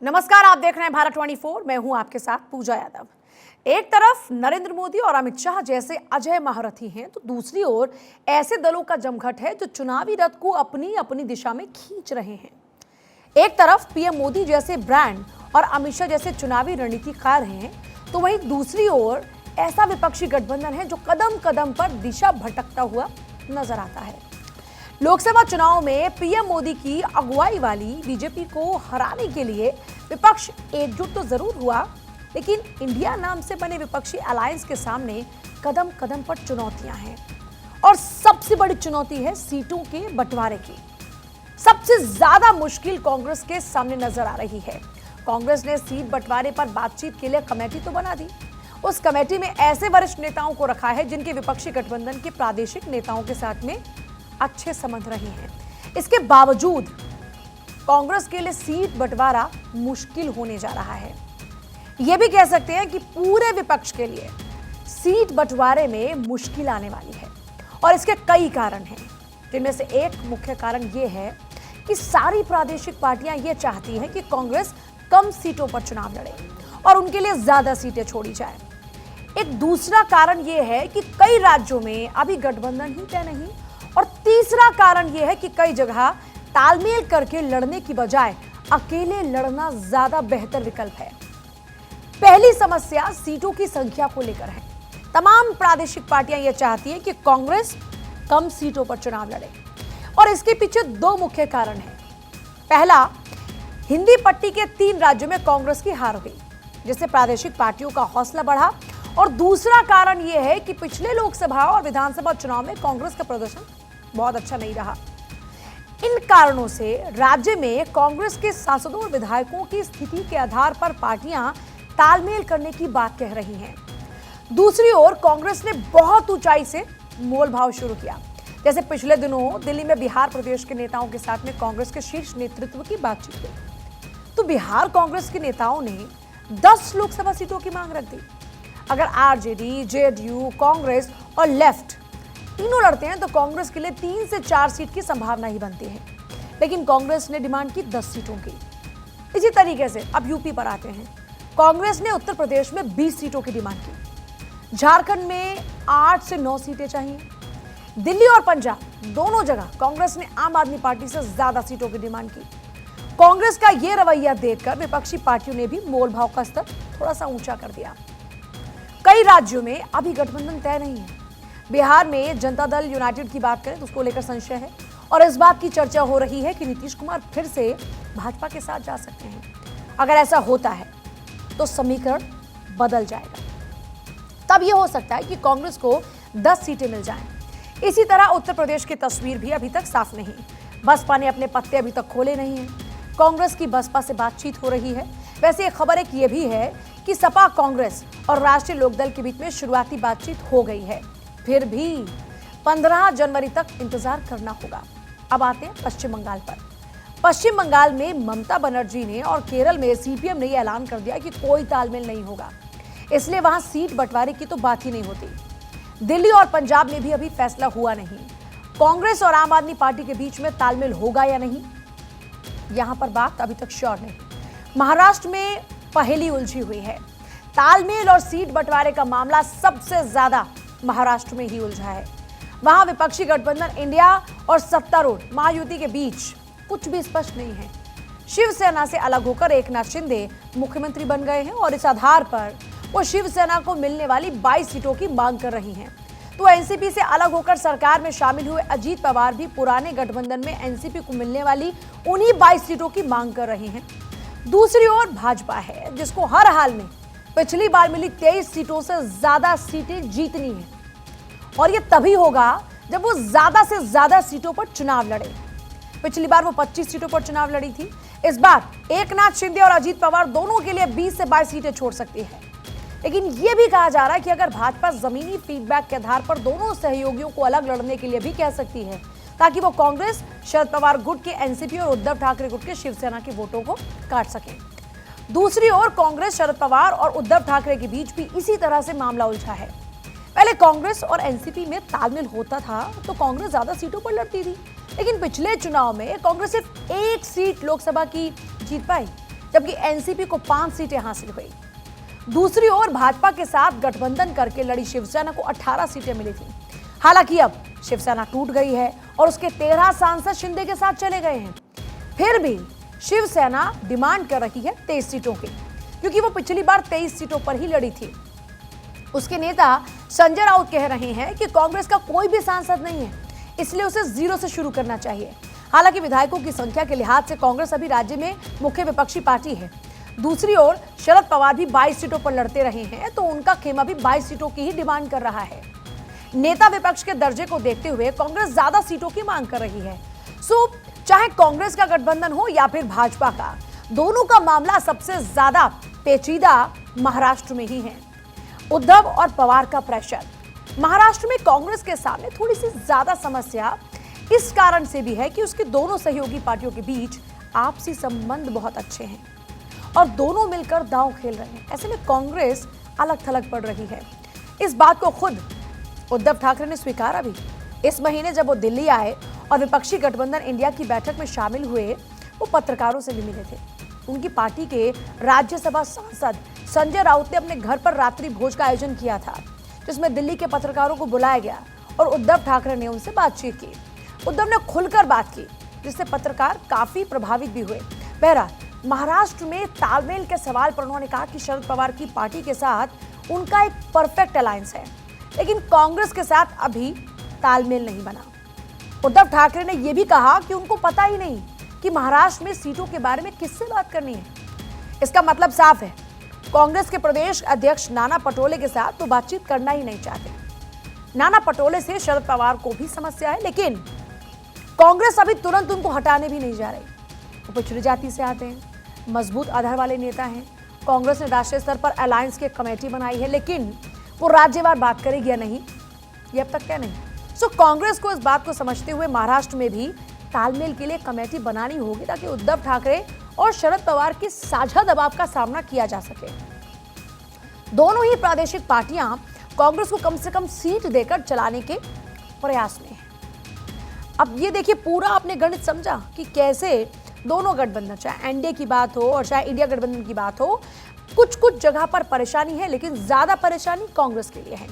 नमस्कार, आप देख रहे हैं भारत 24। मैं हूं आपके साथ पूजा यादव। एक तरफ नरेंद्र मोदी और अमित शाह जैसे अजय महारथी हैं, तो दूसरी ओर ऐसे दलों का जमघट है जो चुनावी रथ को अपनी अपनी दिशा में खींच रहे हैं। एक तरफ पीएम मोदी जैसे ब्रांड और अमित शाह जैसे चुनावी रणनीतिकार हैं, तो वहीं दूसरी ओर ऐसा विपक्षी गठबंधन है जो कदम कदम पर दिशा भटकता हुआ नजर आता है। लोकसभा चुनाव में पीएम मोदी की अगुवाई वाली बीजेपी को हराने के लिए विपक्ष एकजुट तो जरूर हुआ, लेकिन इंडिया नाम से बने विपक्षी अलायंस के सामने कदम कदम पर चुनौतियां हैं। और सबसे बड़ी चुनौती है सीटों के बंटवारे की। सबसे ज्यादा मुश्किल कांग्रेस के सामने नजर आ रही है। कांग्रेस ने सीट बंटवारे पर बातचीत के लिए कमेटी तो बना दी। उस कमेटी में ऐसे वरिष्ठ नेताओं को रखा है जिनके विपक्षी गठबंधन के प्रादेशिक नेताओं के साथ में अच्छे संबंध रहे हैं। इसके बावजूद कांग्रेस के लिए सीट बंटवारा मुश्किल होने जा रहा है। यह भी कह सकते हैं कि पूरे विपक्ष के लिए सीट बंटवारे में मुश्किल आने वाली है। और इसके कई कारण हैं, जिनमें से एक मुख्य कारण यह है कि सारी प्रादेशिक पार्टियां यह चाहती हैं कि कांग्रेस कम सीटों पर चुनाव लड़े और उनके लिए ज्यादा सीटें छोड़ी जाए। एक दूसरा कारण यह है कि कई राज्यों में अभी गठबंधन ही तय नहीं। और तीसरा कारण यह है कि कई जगह तालमेल करके लड़ने की बजाय अकेले लड़ना ज्यादा बेहतर विकल्प है। पहली समस्या सीटों की संख्या को लेकर है। तमाम प्रादेशिक पार्टियां यह चाहती हैं कि कांग्रेस कम सीटों पर चुनाव लड़े और इसके पीछे दो मुख्य कारण हैं। पहला, हिंदी पट्टी के 3 राज्यों में कांग्रेस की हार हुई, जिससे प्रादेशिक पार्टियों का हौसला बढ़ा। और दूसरा कारण यह है कि पिछले लोकसभा और विधानसभा चुनाव में कांग्रेस का प्रदर्शन बहुत अच्छा नहीं रहा। इन कारणों से राज्य में कांग्रेस के सांसदों और विधायकों की स्थिति के आधार पर पार्टियां तालमेल करने की बात कह रही हैं। दूसरी ओर कांग्रेस ने बहुत ऊंचाई से मोलभाव शुरू किया। जैसे पिछले दिनों दिल्ली में बिहार प्रदेश के नेताओं के साथ में कांग्रेस के शीर्ष नेतृत्व की बातचीत हुई, तो बिहार कांग्रेस के नेताओं ने 10 लोकसभा सीटों की मांग रख दी। अगर आरजेडी, जेडीयू, कांग्रेस और लेफ्ट तीनों लड़ते हैं तो कांग्रेस के लिए 3 से 4 सीट की संभावना ही बनती है। लेकिन कांग्रेस ने डिमांड की 10 सीटों की। इसी तरीके से अब यूपी पर आते हैं। कांग्रेस ने उत्तर प्रदेश में 20 सीटों की डिमांड की। झारखंड में 8 से 9 सीटें चाहिए। दिल्ली और पंजाब दोनों जगह कांग्रेस ने आम आदमी पार्टी से ज्यादा सीटों की डिमांड की। कांग्रेस का यह रवैया देखकर विपक्षी पार्टियों ने भी मोलभाव का स्तर थोड़ा सा ऊंचा कर दिया। कई राज्यों में अभी गठबंधन तय नहीं है। बिहार में जनता दल यूनाइटेड की बात करें तो उसको लेकर संशय है और इस बात की चर्चा हो रही है कि नीतीश कुमार फिर से भाजपा के साथ जा सकते हैं। अगर ऐसा होता है तो समीकरण बदल जाएगा। तब यह हो सकता है कि कांग्रेस को 10 सीटें मिल जाएं। इसी तरह उत्तर प्रदेश की तस्वीर भी अभी तक साफ नहीं। बसपा ने अपने पत्ते अभी तक खोले नहीं हैं। कांग्रेस की बसपा से बातचीत हो रही है। वैसे एक खबर एक ये भी है कि सपा, कांग्रेस और राष्ट्रीय लोकदल के बीच में शुरुआती बातचीत हो गई है। फिर भी 15 जनवरी तक इंतजार करना होगा। अब आते हैं पश्चिम बंगाल पर। पश्चिम बंगाल में ममता बनर्जी ने और केरल में सीपीएम ने ऐलान कर दिया कि कोई तालमेल नहीं होगा, इसलिए वहां सीट बंटवारे की तो बात ही नहीं होती। दिल्ली और पंजाब में भी अभी फैसला हुआ नहीं। कांग्रेस और आम आदमी पार्टी के बीच में तालमेल होगा या नहीं, यहां पर बात अभी तक श्योर नहीं। महाराष्ट्र में पहेली उलझी हुई है। तालमेल और सीट बंटवारे का मामला सबसे ज्यादा महाराष्ट्र में ही उलझा है। वहां विपक्षी गठबंधन इंडिया और सत्तारूढ़ महायुति के बीच कुछ भी स्पष्ट नहीं है। शिवसेना से अलग होकर एकनाथ शिंदे मुख्यमंत्री बन गए हैं और इस आधार पर वो शिवसेना को मिलने वाली 22 सीटों की मांग कर रही हैं। तो एनसीपी से अलग होकर सरकार में शामिल हुए अजीत पवार भी पुराने गठबंधन में एनसीपी को मिलने वाली उन्हीं 22 सीटों की मांग कर रहे हैं। दूसरी ओर भाजपा है, जिसको हर हाल में पिछली बार मिली 23 सीटों से ज्यादा सीटें जीतनी है और यह तभी होगा जब वो ज्यादा से ज्यादा सीटों पर चुनाव लड़े। पिछली बार वो 25 सीटों पर चुनाव लड़ी थी। इस बार एकनाथ शिंदे और अजीत पवार दोनों के लिए 20 से 22 सीटें छोड़ सकती है। लेकिन यह भी कहा जा रहा है कि अगर भाजपा जमीनी फीडबैक के आधार पर दोनों सहयोगियों को अलग लड़ने के लिए भी कह सकती है, ताकि वो कांग्रेस, शरद पवार गुट के एनसीपी और उद्धव ठाकरे गुट के शिवसेना के वोटों को काट सके। दूसरी ओर कांग्रेस, शरद पवार और उद्धव ठाकरे के बीच भी इसी तरह से मामला उलझा है। पहले कांग्रेस और एनसीपी में तालमेल होता था तो कांग्रेस ज्यादा सीटों पर लड़ती थी, लेकिन पिछले चुनाव में कांग्रेस सिर्फ 1 सीट लोकसभा की जीत पाई, जबकि एनसीपी को 5 सीटें हासिल हुई। दूसरी ओर भाजपा के साथ गठबंधन करके लड़ी शिवसेना को 18 सीटें मिली थी। हालांकि अब शिवसेना टूट गई है और उसके 13 सांसद शिंदे के साथ चले गए हैं। फिर भी शिवसेना डिमांड कर रही है 23 सीटों की, क्योंकि वो पिछली बार 23 सीटों पर ही लड़ी थी। उसके नेता संजय राउत कह रहे हैं कि कांग्रेस का कोई भी सांसद नहीं है, इसलिए उसे जीरो से शुरू करना चाहिए। हालांकि विधायकों की संख्या के लिहाज से कांग्रेस अभी राज्य में मुख्य विपक्षी पार्टी है। दूसरी ओर शरद पवार भी 22 सीटों पर लड़ते रहे हैं, तो उनका खेमा भी 22 सीटों की ही डिमांड कर रहा है। नेता विपक्ष के दर्जे को देखते हुए कांग्रेस ज्यादा सीटों की मांग कर रही है। चाहे कांग्रेस का गठबंधन हो या फिर भाजपा का, दोनों का मामला सबसे ज्यादा पेचीदा महाराष्ट्र में ही है। उद्धव और पवार का प्रेशर। महाराष्ट्र में कांग्रेस के सामने थोड़ी सी ज्यादा समस्या इस कारण से भी है कि उसके दोनों सहयोगी पार्टियों के बीच आपसी संबंध बहुत अच्छे हैं और दोनों मिलकर दांव खेल रहे हैं। ऐसे में कांग्रेस अलग थलग पड़ रही है। इस बात को खुद उद्धव ठाकरे ने स्वीकारा भी। इस महीने जब वो दिल्ली आए और विपक्षी गठबंधन इंडिया की बैठक में शामिल हुए, वो पत्रकारों से भी मिले थे। उनकी पार्टी के राज्यसभा सांसद संजय राउत ने अपने घर पर रात्रि भोज का आयोजन किया था, जिसमें दिल्ली के पत्रकारों को बुलाया गया और उद्धव ठाकरे ने उनसे बातचीत की। उद्धव ने खुलकर बात की, जिससे पत्रकार काफी प्रभावित भी हुए। बहरहाल महाराष्ट्र में तालमेल के सवाल पर उन्होंने कहा कि शरद पवार की पार्टी के साथ उनका एक परफेक्ट अलायंस है, लेकिन कांग्रेस के साथ अभी तालमेल नहीं बना। उद्धव ठाकरे ने यह भी कहा कि उनको पता ही नहीं कि महाराष्ट्र में सीटों के बारे में किससे बात करनी है। इसका मतलब साफ है, कांग्रेस के प्रदेश अध्यक्ष नाना पटोले के साथ तो बातचीत करना ही नहीं चाहते। नाना पटोले से शरद पवार को भी समस्या है, लेकिन कांग्रेस अभी तुरंत उनको हटाने भी नहीं जा रही। वो पिछड़ी जाति से आते हैं, मजबूत आधार वाले नेता हैं। कांग्रेस ने राष्ट्रीय स्तर पर अलायंस की कमेटी बनाई है, लेकिन वो राज्यवार बात करेगी या नहीं, ये अब तक क्या नहीं। कांग्रेस को इस बात को समझते हुए महाराष्ट्र में भी तालमेल के लिए कमेटी बनानी होगी, ताकि उद्धव ठाकरे और शरद पवार के साझा दबाव का सामना किया जा सके। दोनों ही प्रादेशिक पार्टियां कांग्रेस को कम से कम सीट देकर चलाने के प्रयास में हैं। अब ये देखिए, पूरा आपने गणित समझा कि कैसे दोनों गठबंधन, चाहे एनडीए की बात हो और चाहे इंडिया गठबंधन की बात हो, कुछ कुछ जगह पर परेशानी है, लेकिन ज्यादा परेशानी कांग्रेस के लिए है।